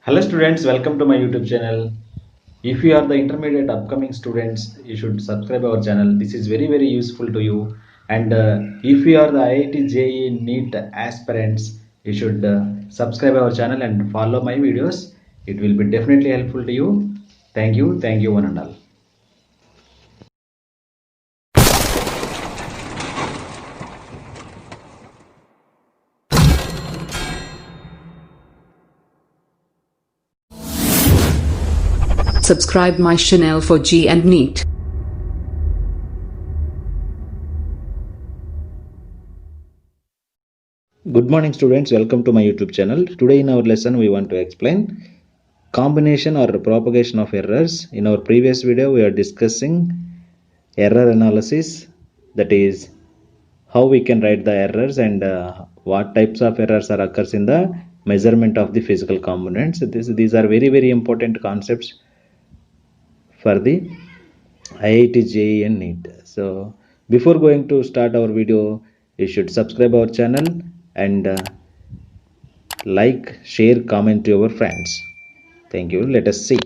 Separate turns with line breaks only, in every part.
Hello students, welcome to my YouTube channel. If you are the intermediate upcoming students, you should subscribe our channel. This is very useful to you. And if you are the IIT JEE NEET aspirants, you should subscribe our channel and follow my videos. It will be definitely helpful to you. Thank you one and all.
Subscribe my channel for G and NEET.
Good morning students, welcome to my YouTube channel. Today in our lesson we want to explain combination or propagation of errors. In our previous video we are discussing error analysis, that is how we can write the errors and what types of errors are occurs in the measurement of the physical components. These are very important concepts for the IIT JEE and NEET. So before going to start our video, you should subscribe our channel and like, share, comment to your friends. Thank you. Let us see.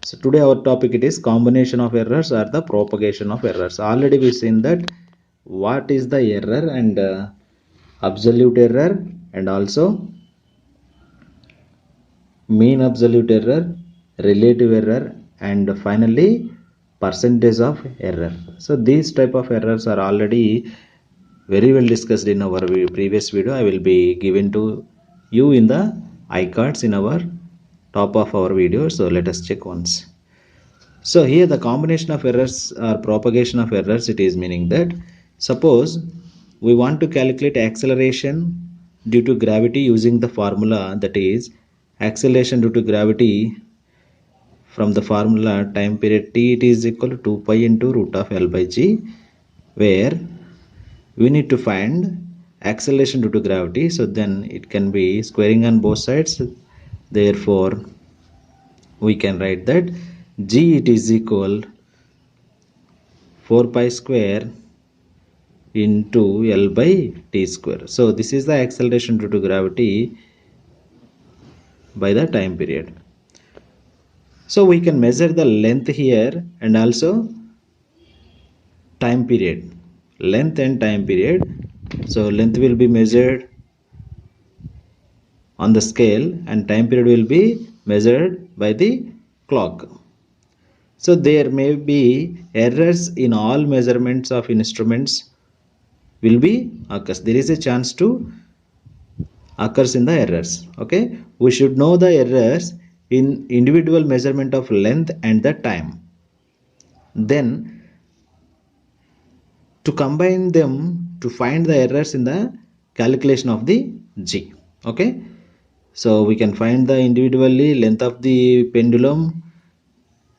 So today our topic it is combination of errors or the propagation of errors. Already we seen that what is the error and absolute error and also mean absolute error, relative error and finally percentage of error. So these type of errors are already very well discussed in our previous video. I will be given to you in the iCards in our top of our video. So let us check once. So here the combination of errors or propagation of errors, it is meaning that suppose we want to calculate acceleration due to gravity using the formula, that is acceleration due to gravity from the formula time period t, it is equal to 2 pi into root of L by G, where we need to find acceleration due to gravity. So then it can be squaring on both sides, therefore we can write that G it is equal 4 pi square into L by T square. So this is the acceleration due to gravity by the time period. So we can measure the length here and also time period, length and time period. So length will be measured on the scale and time period will be measured by the clock. So there may be errors in all measurements of instruments will be occurs. There is a chance to occurs in the errors. Okay, we should know the errors in individual measurement of length and the time. Then to combine them to find the errors in the calculation of the G. Okay, so we can find the individually length of the pendulum,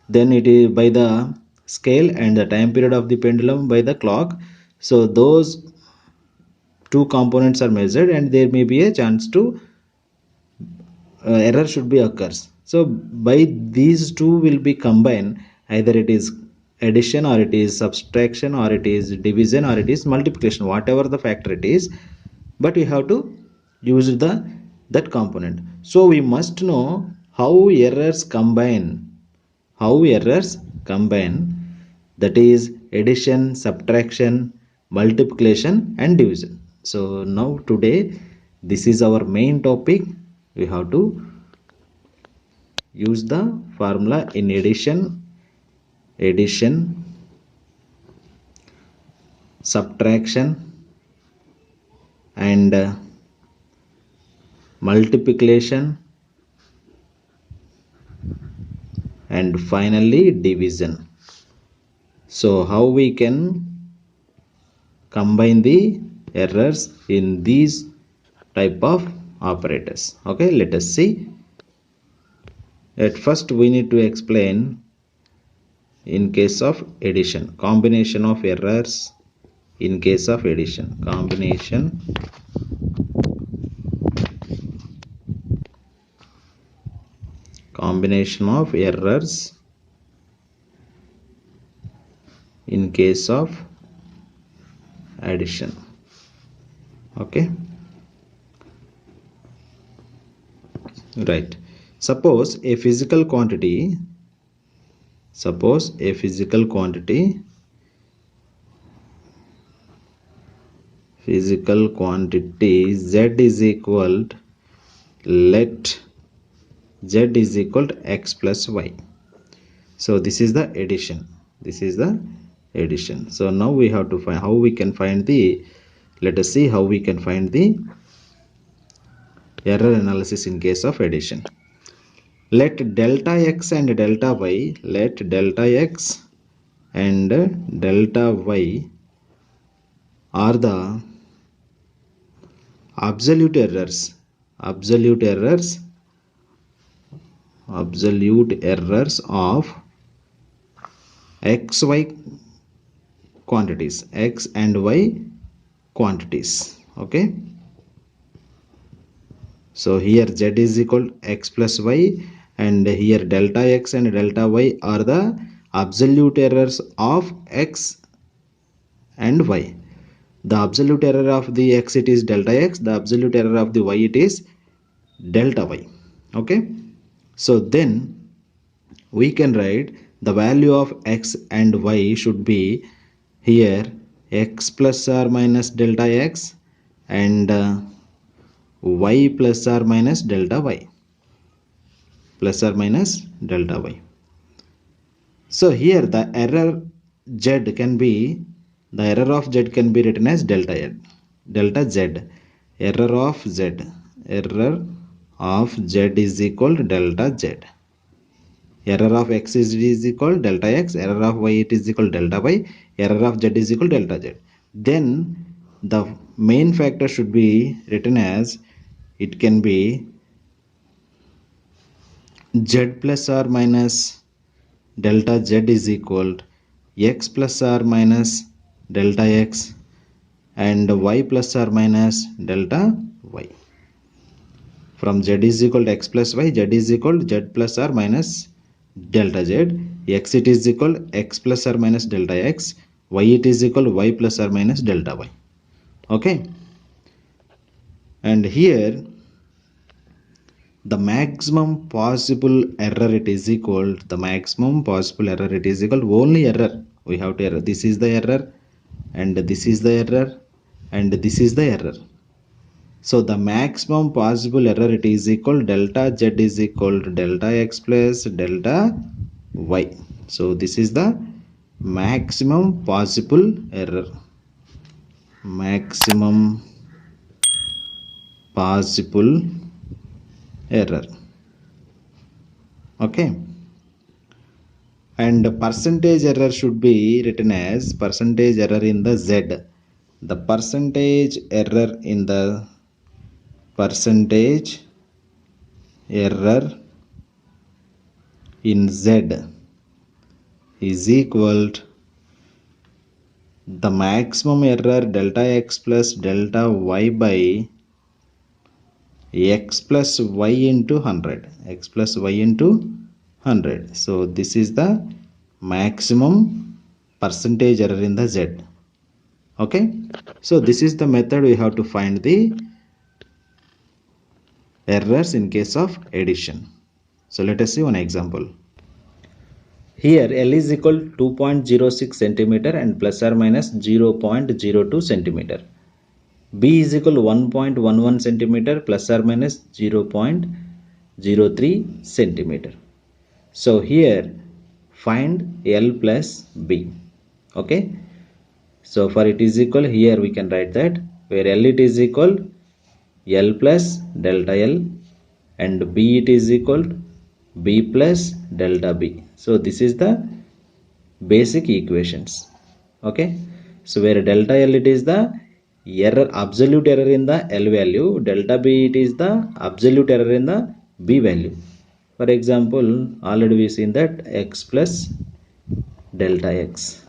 then it is by the scale and the time period of the pendulum by the clock. So those two components are measured and there may be a chance to error should be occurs. So by these two will be combined, either it is addition or it is subtraction or it is division or it is multiplication, whatever the factor it is, but we have to use that component. So we must know how errors combine, that is addition, subtraction, multiplication and division. So now today this is our main topic. We have to use the formula in addition, subtraction and multiplication and finally division. So how we can combine the errors in these type of operators. Okay, let us see. At first we need to explain in case of addition, combination of errors in case of addition, combination of errors in case of addition. Okay, Right. Suppose a physical quantity z is equal, let z is equal to x plus y. So this is the addition. So now we have to find how we can find the, let us see how we can find the error analysis in case of addition. Let delta x and delta y, are the absolute errors of x y quantities, x and y quantities. Okay, so here z is equal to x plus y, and here delta x and delta y are the absolute errors of x and y. The absolute error of the x, it is delta x, the absolute error of the y, it is delta y. Okay, so then we can write the value of x and y should be here x plus or minus delta x and y plus or minus delta y, So here the error of z can be written as delta z. Error of z is equal to delta z. Error of x is equal to delta x, error of y it is equal to delta y, error of z is equal to delta z. Then the main factor should be written as, it can be z plus or minus delta z is equal to x plus or minus delta x and y plus or minus delta y. From z is equal to x plus y, z is equal to z plus or minus delta z, x it is equal to x plus or minus delta x, y it is equal to y plus or minus delta y. Okay, and here the maximum possible error it is equal to only error. We have to error, this is the error and this is the error and this is the error. So the maximum possible error it is equal delta z is equal to delta x plus delta y. So this is the maximum possible error. Okay, and percentage error should be written as percentage error in the z. The percentage error in z is equal to the maximum error delta x plus delta y by x plus y into 100. So this is the maximum percentage error in the z. Okay, so this is the method we have to find the errors in case of addition. So let us see one example. Here L is equal to 2.06 centimeter and plus or minus 0.02 centimeter. B is equal to 1.11 centimeter plus or minus 0.03 centimeter. So here find L plus B. Okay, so for it is equal, here we can write that where L it is equal L plus delta L and B it is equal B plus delta B. So this is the basic equations. Okay, so where delta L it is the absolute error in the L value, delta B it is the absolute error in the B value. For example, already we seen that x plus delta x,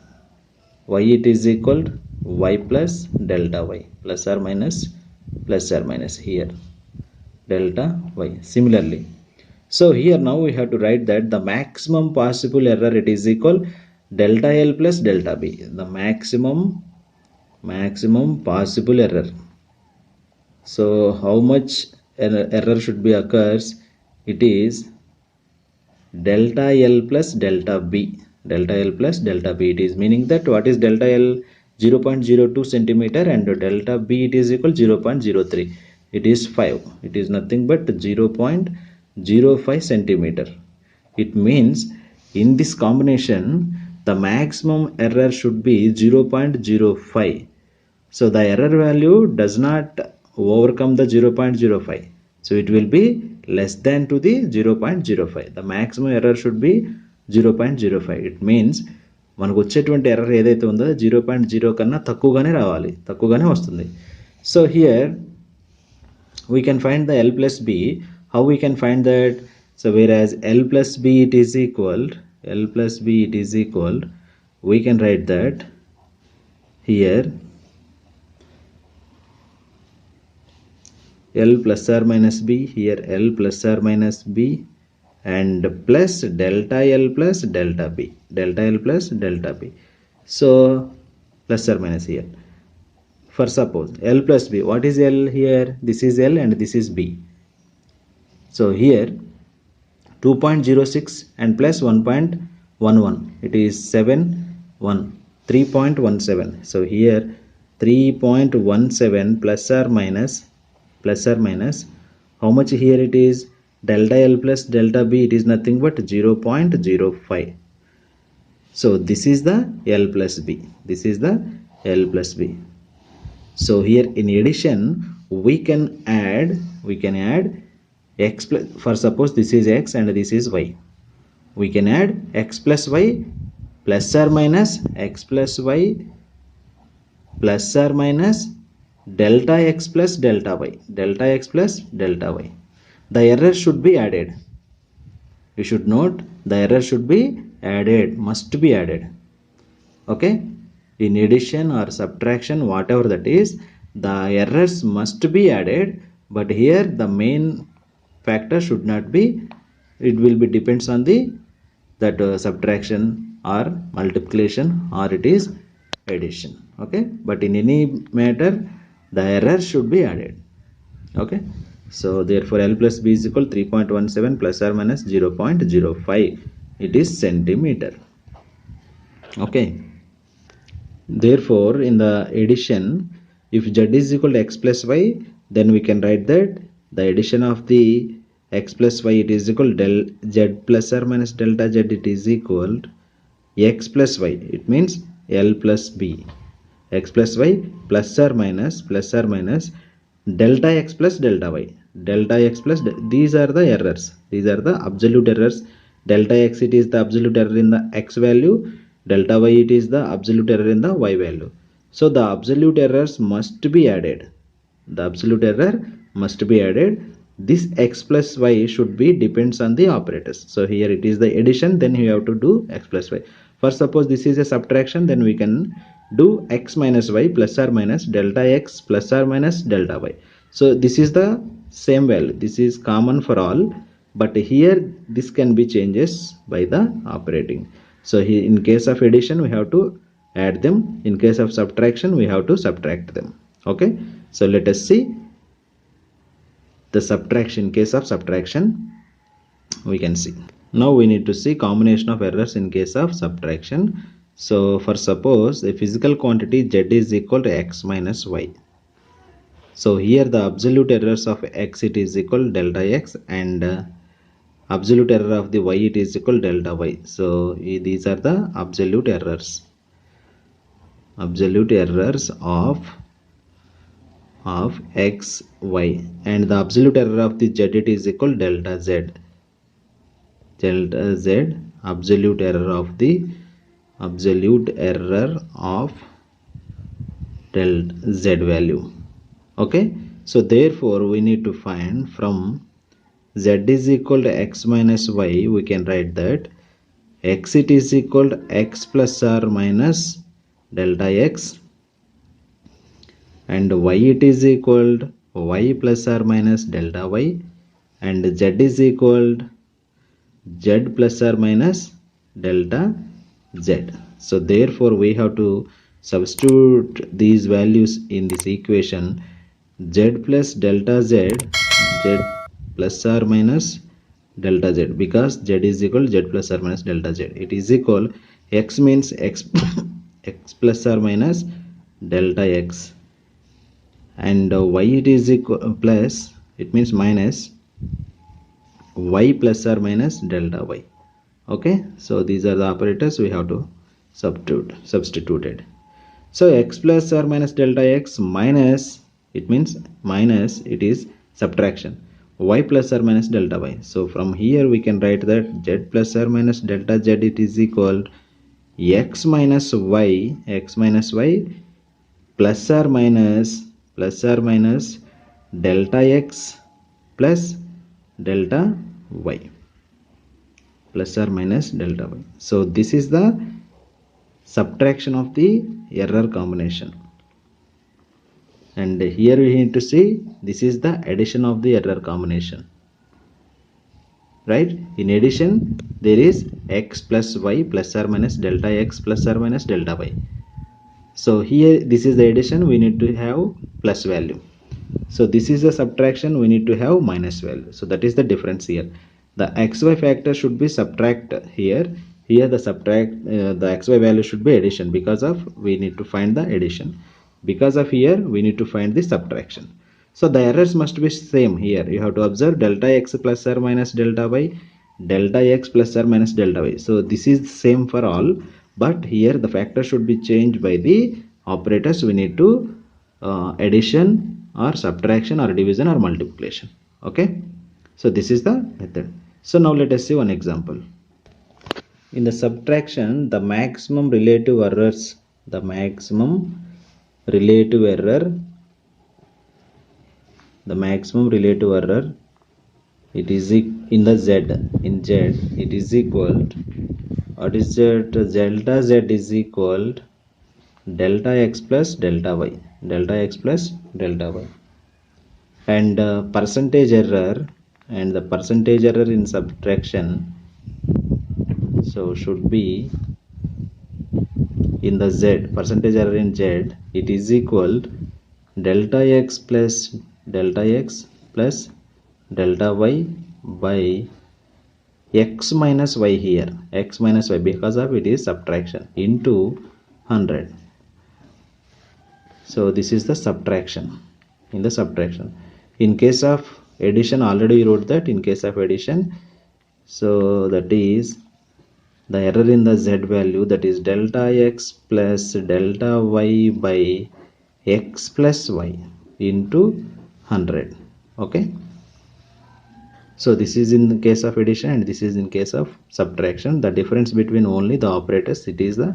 y it is equal to y plus delta y, plus or minus here delta y. Similarly, so here now we have to write that the maximum possible error it is equal delta L plus delta B, the maximum possible error. So how much error should be occurs it is delta L plus delta B. Delta L plus delta B. It is meaning that what is delta L? 0.02 centimeter and delta B it is equal 0.03. It is 5. It is nothing but 0.05 centimeter. It means in this combination the maximum error should be 0.05. So the error value does not overcome the 0.05. So it will be less than to the 0.05. The maximum error should be 0.05. It means మనకు వచ్చేటువంటి error ఏదైతే ఉందో 0.0 కన్నా తక్కువగానే రావాలి, తక్కువగానే వస్తుంది. So here we can find the L plus B. How we can find that? So whereas L plus B it is equal, we can write that here L plus or minus B, here L plus or minus B and plus delta L plus delta B, so plus or minus here. For suppose L plus B, what is L here? This is L and this is B. So here 2.06 and plus 1.11, it is 3.17. So here 3.17 plus or minus, how much here it is? Delta L plus delta B, it is nothing but 0.05. So this is the L plus B. So here in addition we can add x plus, for suppose this is x and this is y, we can add x plus y plus or minus x plus y plus or minus delta x plus delta y, the error should be added. You should note the error should be added, must be added. Okay, in addition or subtraction, whatever that is, the errors must be added, but here the main factor should not be, it will be depends on the that subtraction or multiplication or it is addition. Okay, but in any matter the error should be added. Okay, so therefore L plus B is equal 3.17 plus or minus 0.05, it is centimeter. Okay, therefore in the addition, if z is equal to x plus y, then we can write that the addition of the x plus y, it is equal del z plus or minus delta z, it is equal x plus y, it means L plus B, x plus y plus or minus delta x plus delta y, these are the errors, these are the absolute errors. Delta x, it is the absolute error in the x value, delta y, it is the absolute error in the y value. So the absolute errors must be added, this x plus y should be depends on the operators. So here it is the addition, then you have to do x plus y. For suppose this is a subtraction, then we can do x minus y plus or minus delta x plus or minus delta y. So this is the same value, this is common for all, but here this can be changes by the operating. So here in case of addition we have to add them, in case of subtraction we have to subtract them. Okay, so let us see the subtraction. In case of subtraction we can see, now we need to see combination of errors in case of subtraction. So for suppose a physical quantity z is equal to x minus y, so here the absolute errors of x, it is equal delta x, and absolute error of the y, it is equal delta y. So these are the absolute errors of x, y, and the absolute error of the z, it is equal delta z, absolute error of del z value. Okay, so therefore we need to find from z is equal to x minus y, we can write that x, it is equal to x plus or minus delta x, and y, it is equal to y plus or minus delta y, and z is equal to z plus or minus delta z. So therefore we have to substitute these values in this equation, z plus delta z, z plus or minus delta z, because z is equal z plus or minus delta z. It is equal, x means x x plus or minus delta x, and y it is equal plus, it means minus y plus or minus delta y. Okay, so these are the operators we have to substituted. So x plus or minus delta x minus, it means minus, it is subtraction, y plus or minus delta y. So from here we can write that z plus or minus delta z, it is equal x minus y plus or minus delta x plus delta y, plus or minus delta y. So this is the subtraction of the error combination, and here we need to see this is the addition of the error combination, right? In addition there is x plus y plus or minus delta x plus or minus delta y. So here this is the addition, we need to have plus value. So this is the subtraction, we need to have minus value. So that is the difference here. The xy factor should be subtract here. Here the subtract, the xy value should be addition, because of we need to find the addition. Because of here we need to find the subtraction. So the errors must be same here. You have to observe delta x plus or minus delta y, delta x plus or minus delta y. So this is same for all, but here the factor should be changed by the operators. We need to addition or subtraction or division or multiplication. Okay, so this is the method. So now let us see one example. In the subtraction, the maximum relative errors, the maximum relative error, it is in the z, in z it is equal, what is that, delta z is equal delta x plus delta y, delta x plus delta y, and percentage error, and the percentage error in subtraction, so should be in the z, percentage error in z, it is equal delta x plus delta y by x minus y, here x minus y, because of it is subtraction, into 100. So this is the subtraction. In the subtraction, in case of addition, already we wrote that in case of addition, so that is the error in the z value, that is delta x plus delta y by x plus y into 100. Okay, so this is in the case of addition and this is in case of subtraction. The difference between only the operators, it is the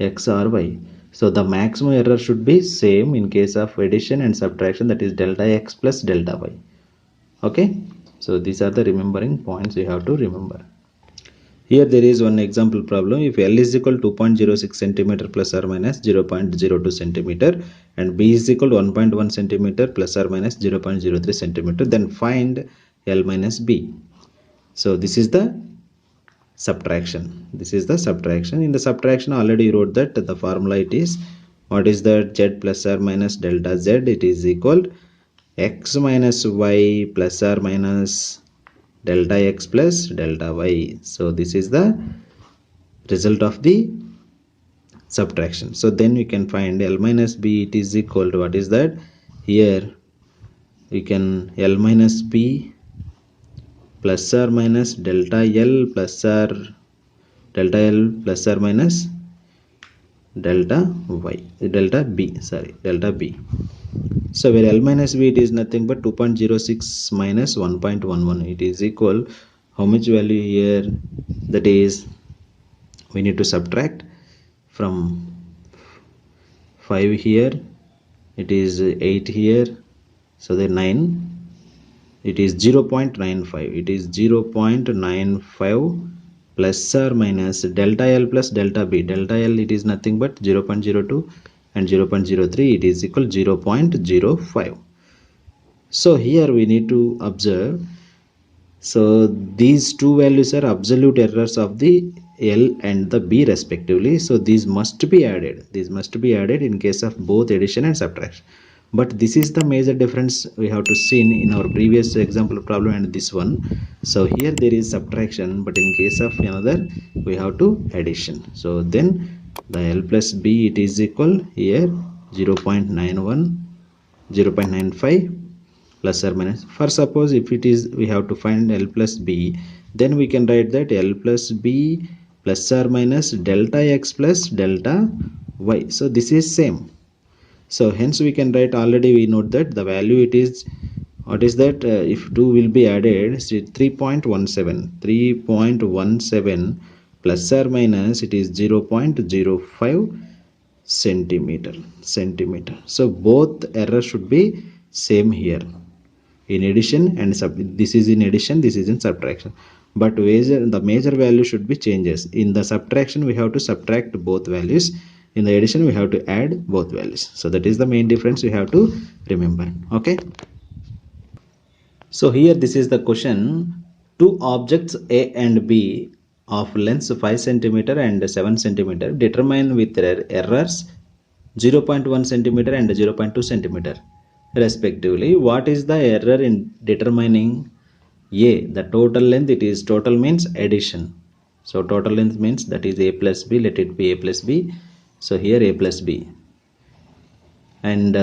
x or y. So the maximum error should be same in case of addition and subtraction, that is delta x plus delta y. Okay, so these are the remembering points you have to remember. Here there is one example problem. If L is equal to 2.06 centimeter plus or minus 0.02 centimeter and B is equal to 1.1 centimeter plus or minus 0.03 centimeter, then find L minus B. So this is the subtraction. This is the subtraction. In the subtraction already wrote that the formula, it is, what is that, z plus or minus delta z, it is equal x minus y plus or minus delta x plus delta y. So this is the result of the subtraction. So then we can find L minus B, it is equal to, what is that, here we can L minus B plus or minus delta L plus or delta L plus or minus delta y, delta B, sorry, delta B. So where L minus B, it is nothing but 2.06 minus 1.11, it is equal, how much value here, that is, we need to subtract from 5 here, it is 8 here, so the 9, it is 0.95, it is 0.95 plus or minus delta L plus delta B. Delta L, it is nothing but 0.02 and 0.03, it is equal 0.05. So here we need to observe, so these two values are absolute errors of the L and the B respectively. So these must be added. These must be added in case of both addition and subtraction. But this is the major difference we have to see in our previous example problem and this one. So here there is subtraction, but in case of another we have to addition. So then the L plus B, it is equal here 0.91, 0.95 plus or minus. For suppose if it is, we have to find L plus B, then we can write that L plus B plus or minus delta x plus delta y. So this is same. So hence we can write, already we note that the value it is, what is that, if 2 will be added, 3.17 plus or minus it is 0.05 centimeter. So both error should be same here in addition and this is in addition, this is in subtraction, but the major value should be changes. In the subtraction we have to subtract both values, in the addition we have to add both values. So that is the main difference we have to remember. Okay, so here this is the question. Two objects A and B of length 5 centimeter and 7 centimeter determine with their errors 0.1 centimeter and 0.2 centimeter respectively. What is the error in determining A? The total length, it is total means addition. So total length means that is A plus B, let it be A plus B. So here A plus B, and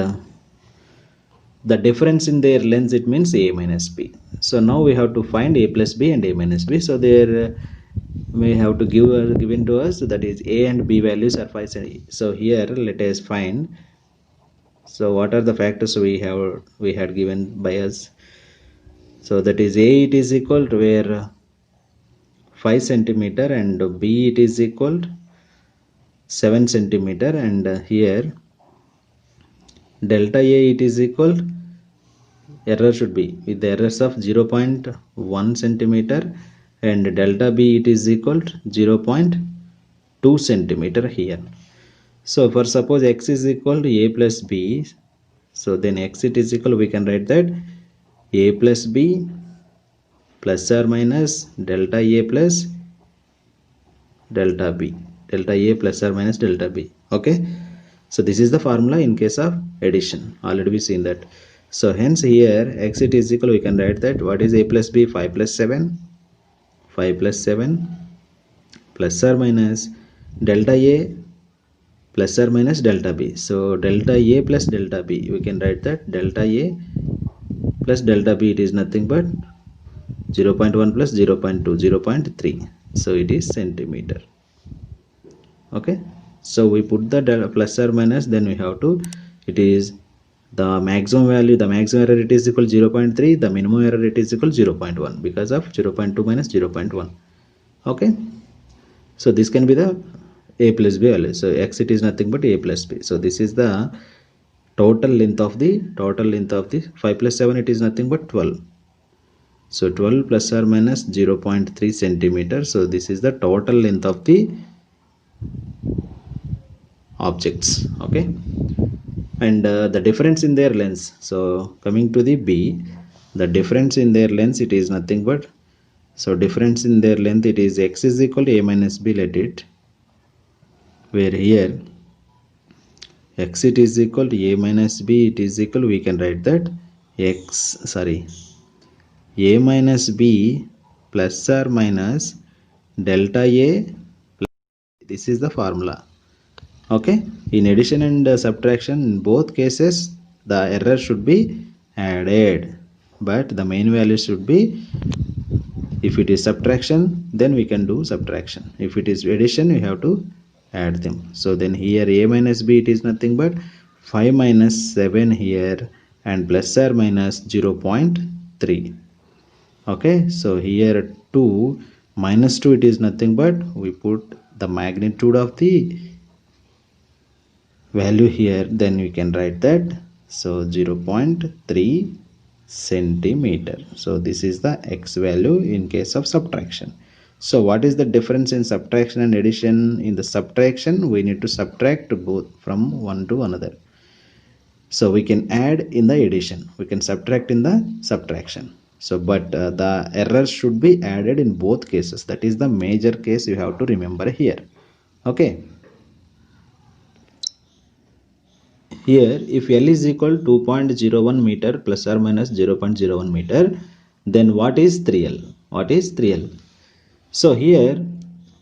the difference in their lengths, it means A minus B. So now we have to find A plus B and A minus B. So there we have to given to us, that is A and B values are 5 cm. So here let us find. So what are the factors we had given by us? So that is A, it is equal to where 5 centimeter and B it is equal to 7 centimeter, and here delta A it is equal, error should be with the errors of 0.1 centimeter, and delta B it is equal to 0.2 centimeter here. So for suppose x is equal to A plus B, so then x it is equal, we can write that A plus B plus or minus delta A plus delta B, delta A plus or minus delta B. Okay, so this is the formula in case of addition, already we seen that. So hence here x it is equal, we can write that what is A plus B, 5 plus 7 plus or minus delta A plus or minus delta B. So delta A plus delta B, we can write that delta A plus delta B, it is nothing but 0.1 plus 0.2, 0.3. So it is centimeter. Okay, so we put the plus or minus, then we have to, it is the maximum value, the maximum error it is equal 0.3, the minimum error it is equal 0.1 because of 0.2 minus 0.1. Okay, so this can be the A plus B value. So x it is nothing but A plus B. So this is the total length of the 5 plus 7, it is nothing but 12. So 12 plus or minus 0.3 centimeter. So this is the total length of the objects. Okay, and the difference in their lengths. So coming to the B, the difference in their lengths, it is nothing but, so difference in their length, it is x is equal to A minus B, let it, where here x it is equal to A minus B, it is equal, we can write that A minus B plus or minus delta A plus, this is the formula. Okay, in addition and subtraction, in both cases the error should be added, but the main value should be, if it is subtraction then we can do subtraction, if it is addition we have to add them. So then here A minus B, it is nothing but 5 minus 7 here, and plus or minus 0.3. okay, so here 2 minus 2, it is nothing but we put the magnitude of the value here, then we can write that, so 0.3 centimeter. So this is the x value in case of subtraction. So what is the difference in subtraction and addition? In the subtraction we need to subtract both from one to another. So we can add in the addition, we can subtract in the subtraction. So but the errors should be added in both cases. That is the major case you have to remember here. Okay, here if L is equal 2.01 meter plus or minus 0.01 meter, then what is 3L? What is 3L? So here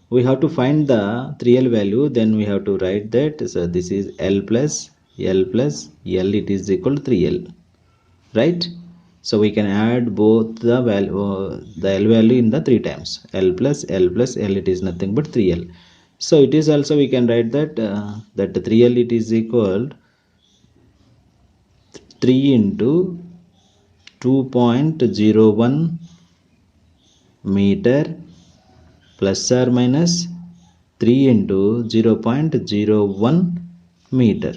we have to find the 3L value, then we have to write that, so this is L plus L plus L, it is equal to 3L, right? So we can add both the value, the L value in the 3 times, L plus L, it is nothing but 3L. So it is also we can write that that 3L it is equal 3 into 2.01 meter plus or minus 3 into 0.01 meter,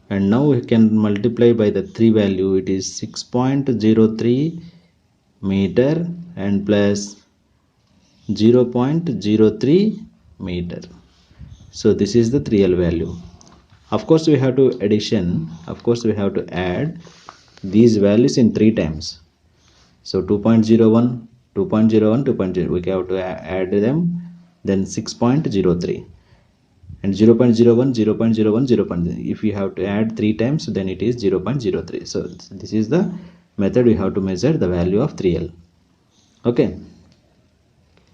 and now we can multiply by the 3 value, it is 6.03 meter and plus 0.03 meter. So this is the 3L value. Of course we have to addition, of course we have to add these values in 3 times. So 2.01, 2.01, 2.0, we have to add them, then 6.03 and 0.01, 0.01, 0.0. If we have to add 3 times, then it is 0.03. So this is the method we have to measure the value of 3L. Okay.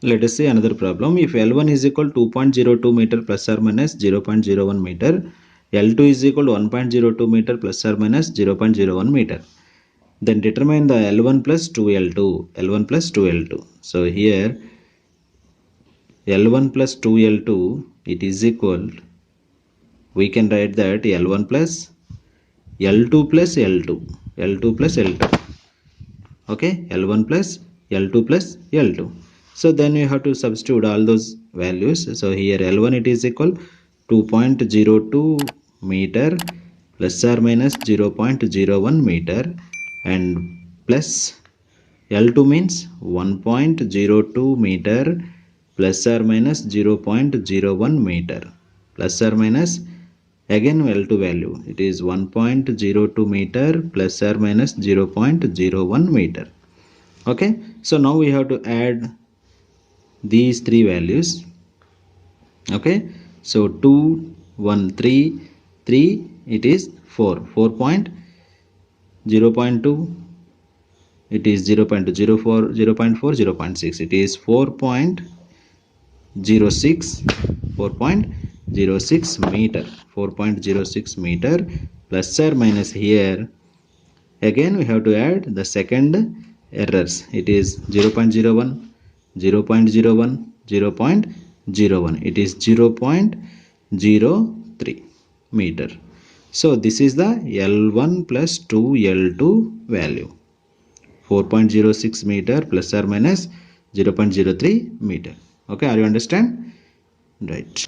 Let us see another problem. If L1 is equal to 2.02 meter plus or minus 0.01 meter, L2 is equal to 1.02 meter plus or minus 0.01 meter, then determine the L1 plus 2L2. L1 plus 2L2. So here L1 plus 2L2, it is equal, we can write that L1 plus L2 plus L2, L2 plus L2. Okay, L1 plus L2 plus L2. So then you have to substitute all those values. So here L1 it is equal 2.02 meter plus or minus 0.01 meter and plus L2 means 1.02 meter plus or minus 0.01 meter plus or minus again L2 value, it is 1.02 meter plus or minus 0.01 meter. Okay, so now we have to add these 3 values. Okay, so 2, 1, 3, 3, it is 4, 0.2, it is 0.04, 0.4, 0.6, it is 4.06, 4.06 meter, 4.06 meter plus or minus here again we have to add the second errors, it is 0.01, 0.01, 0.01, it is 0.03 meter. So this is the L1 plus 2L2 value, 4.06 meter plus or minus 0.03 meter. Okay, are you understand? Right.